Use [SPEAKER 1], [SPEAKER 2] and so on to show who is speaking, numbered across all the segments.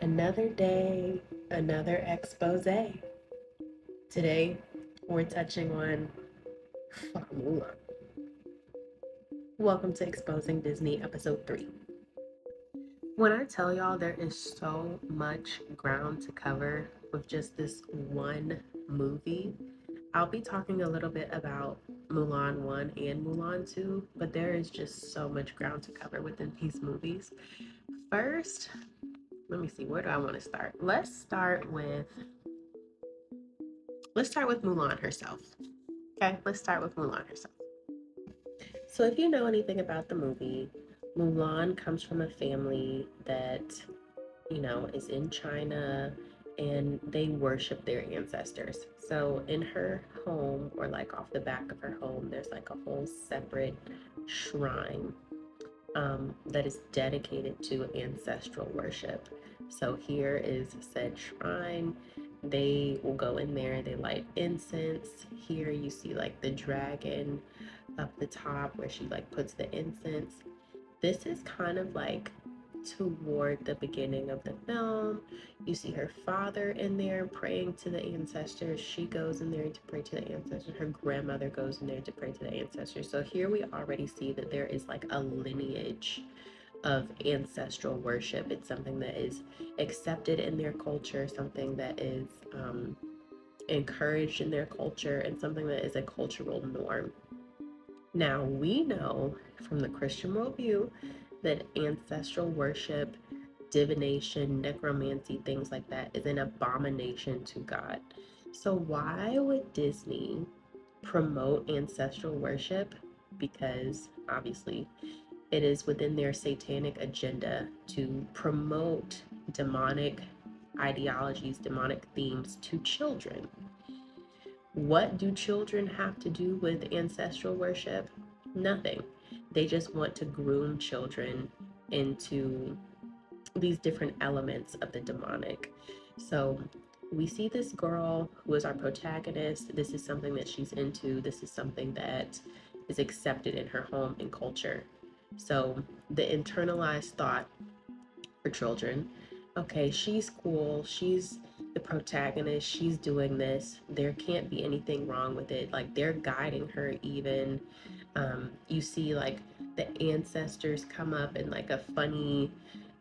[SPEAKER 1] Another day, another expose. Today, we're touching on Mulan. Welcome to Exposing Disney, Episode 3. When I tell y'all there is so much ground to cover with just this one movie, I'll be talking a little bit about Mulan 1 and Mulan 2, but there is just so much ground to cover within these movies. First, let me see, where do I want to start? Let's start with Mulan herself. Okay, let's start with Mulan herself. So, if you know anything about the movie, Mulan comes from a family that, is in China and they worship their ancestors. So, in her home, or like off the back of her home, there's like a whole separate shrine that is dedicated to ancestral worship. So here is said shrine. They will go in there, they light incense. Here you see like the dragon up the top where she like puts the incense. This is kind of like toward the beginning of the film. You see her father in there praying to the ancestors. She goes in there to pray to the ancestors. Her grandmother goes in there to pray to the ancestors. So here we already see that there is like a lineage of ancestral worship. It's something that is accepted in their culture, something that is encouraged in their culture, and something that is a cultural norm. Now, we know from the Christian worldview that ancestral worship, divination, necromancy, things like that is an abomination to God. So, why would Disney promote ancestral worship? Because obviously it is within their satanic agenda to promote demonic ideologies, demonic themes to children. What do children have to do with ancestral worship? Nothing. They just want to groom children into these different elements of the demonic. So we see this girl who is our protagonist. This is something that she's into. This is something that is accepted in her home and culture. So the internalized thought for children, okay, she's cool, she's the protagonist, she's doing this, there can't be anything wrong with it. Like they're guiding her even. You see like the ancestors come up in like a funny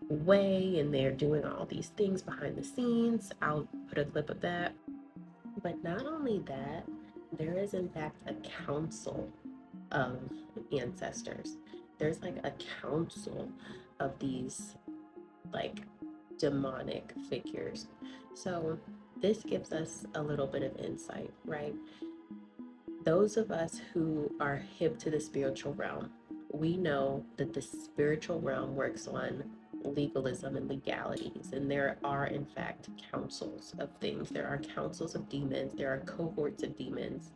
[SPEAKER 1] way and they're doing all these things behind the scenes. I'll put a clip of that. But not only that, there is in fact a council of ancestors. There's like a council of these like demonic figures. So this gives us a little bit of insight, right? Those of us who are hip to the spiritual realm, we know that the spiritual realm works on legalism and legalities, and there are in fact councils of things. There are councils of demons, there are cohorts of demons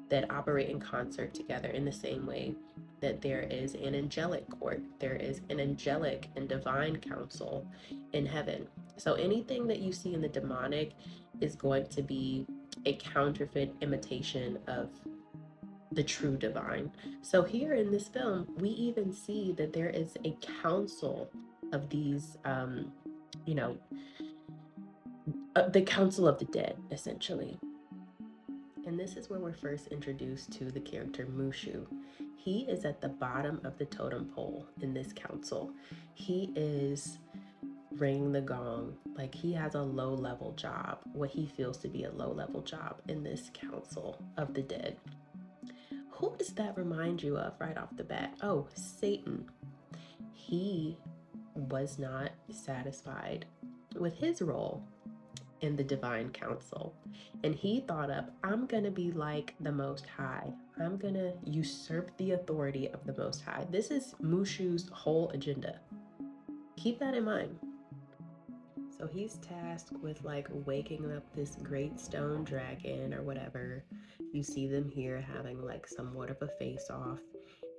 [SPEAKER 1] that operate in concert together in the same way that there is an angelic court, there is an angelic and divine council in heaven. So anything that you see in the demonic is going to be a counterfeit imitation of the true divine. So here in this film, we even see that there is a council of these, the council of the dead, essentially. And this is where we're first introduced to the character Mushu. He is at the bottom of the totem pole in this council. He is ringing the gong, like he has a low level job, what he feels to be a low level job in this council of the dead. Who does that remind you of right off the bat? Oh, Satan. He was not satisfied with his role in the divine council. And he thought up, I'm going to be like the Most High. I'm going to usurp the authority of the Most High. This is Mushu's whole agenda. Keep that in mind. So he's tasked with like waking up this great stone dragon or whatever. You see them here having like somewhat of a face off.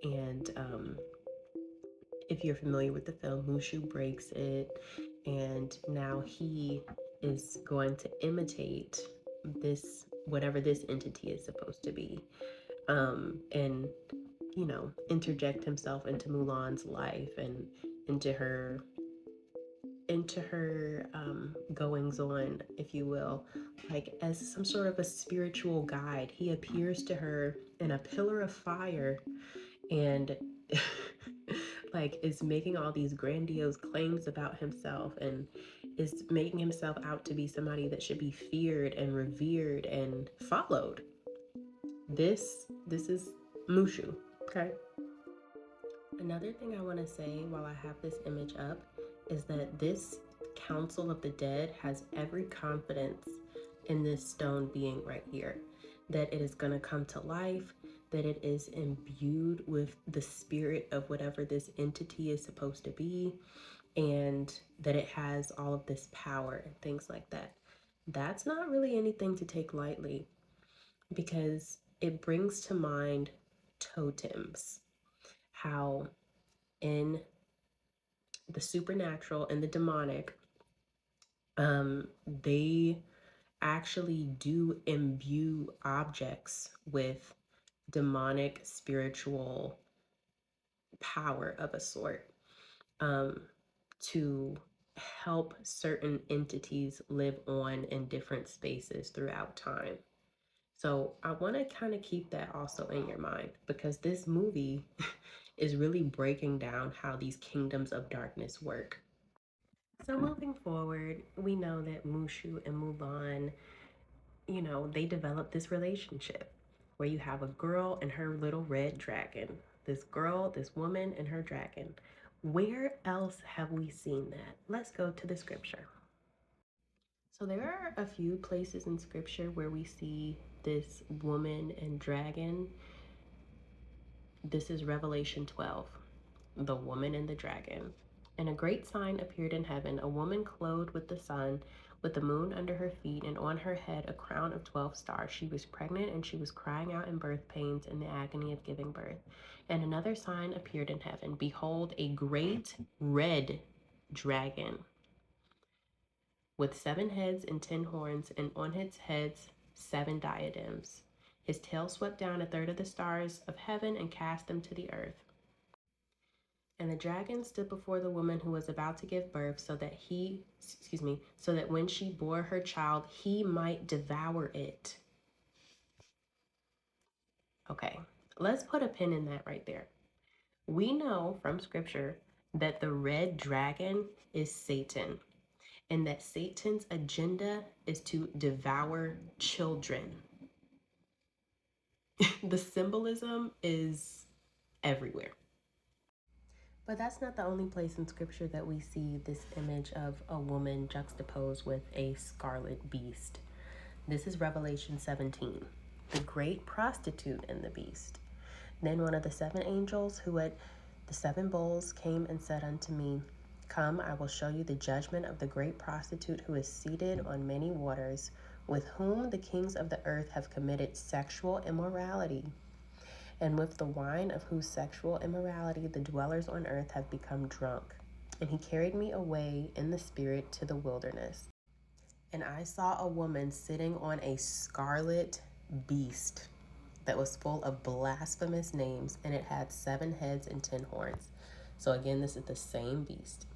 [SPEAKER 1] And if you're familiar with the film, Mushu breaks it. And now he is going to imitate this, whatever this entity is supposed to be, and interject himself into Mulan's life and into her into her goings on, if you will, like as some sort of a spiritual guide. He appears to her in a pillar of fire and like is making all these grandiose claims about himself and is making himself out to be somebody that should be feared and revered and followed. This is Mushu, okay? Another thing I want to say while I have this image up is that this Council of the Dead has every confidence in this stone being right here, that it is going to come to life, that it is imbued with the spirit of whatever this entity is supposed to be, and that it has all of this power and things like that. That's not really anything to take lightly because it brings to mind totems, how in the supernatural and the demonic, they actually do imbue objects with demonic spiritual power of a sort, um, to help certain entities live on in different spaces throughout time. So I want to kind of keep that also in your mind because this movie is really breaking down how these kingdoms of darkness work. So moving forward, we know that Mushu and Mulan, they develop this relationship where you have a girl and her little red dragon. This girl, this woman and her dragon. Where else have we seen that? Let's go to the scripture. So there are a few places in scripture where we see this woman and dragon. This is Revelation 12, the woman and the dragon. And a great sign appeared in heaven, a woman clothed with the sun, with the moon under her feet, and on her head a crown of 12 stars. She was pregnant, and she was crying out in birth pains in the agony of giving birth. And another sign appeared in heaven. Behold, a great red dragon with 7 heads and 10 horns, and on its heads 7 diadems. His tail swept down a third of the stars of heaven and cast them to the earth. And the dragon stood before the woman who was about to give birth, so that when she bore her child, he might devour it. Okay, let's put a pin in that right there. We know from scripture that the red dragon is Satan, and that Satan's agenda is to devour children. The symbolism is everywhere. But that's not the only place in scripture that we see this image of a woman juxtaposed with a scarlet beast. This is Revelation 17, the great prostitute and the beast. Then one of the 7 angels who had the 7 bowls came and said unto me, Come, I will show you the judgment of the great prostitute who is seated on many waters, with whom the kings of the earth have committed sexual immorality, and with the wine of whose sexual immorality the dwellers on earth have become drunk. And he carried me away in the spirit to the wilderness. And I saw a woman sitting on a scarlet beast that was full of blasphemous names, and it had 7 heads and 10 horns. So again, this is the same beast.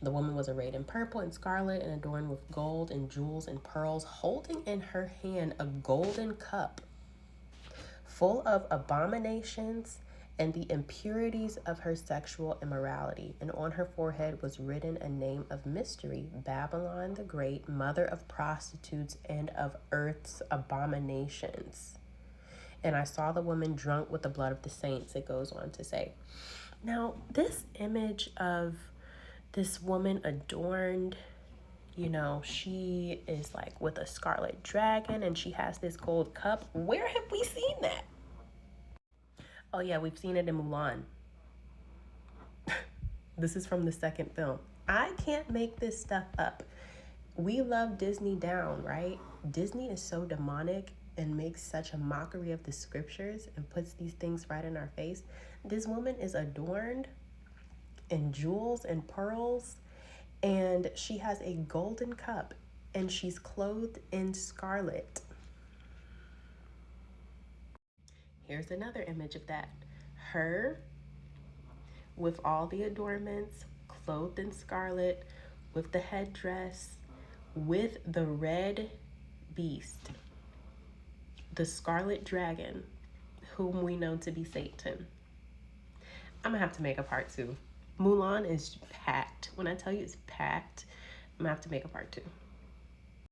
[SPEAKER 1] The woman was arrayed in purple and scarlet and adorned with gold and jewels and pearls, holding in her hand a golden cup full of abominations and the impurities of her sexual immorality. And on her forehead was written a name of mystery, Babylon the Great, mother of prostitutes and of earth's abominations. And I saw the woman drunk with the blood of the saints, it goes on to say. Now, this image of this woman adorned, she is like with a scarlet dragon and she has this gold cup. Where have we seen that? Oh yeah, we've seen it in Mulan. This is from the second film. I can't make this stuff up. We love Disney down, right? Disney is so demonic and makes such a mockery of the scriptures and puts these things right in our face. This woman is adorned in jewels and pearls, and she has a golden cup, and she's clothed in scarlet. Here's another image of that. Her with all the adornments, clothed in scarlet, with the headdress, with the red beast, the scarlet dragon, whom we know to be Satan. I'm gonna have to make a part 2. Mulan is packed. When I tell you it's packed, I'm gonna have to make a part 2.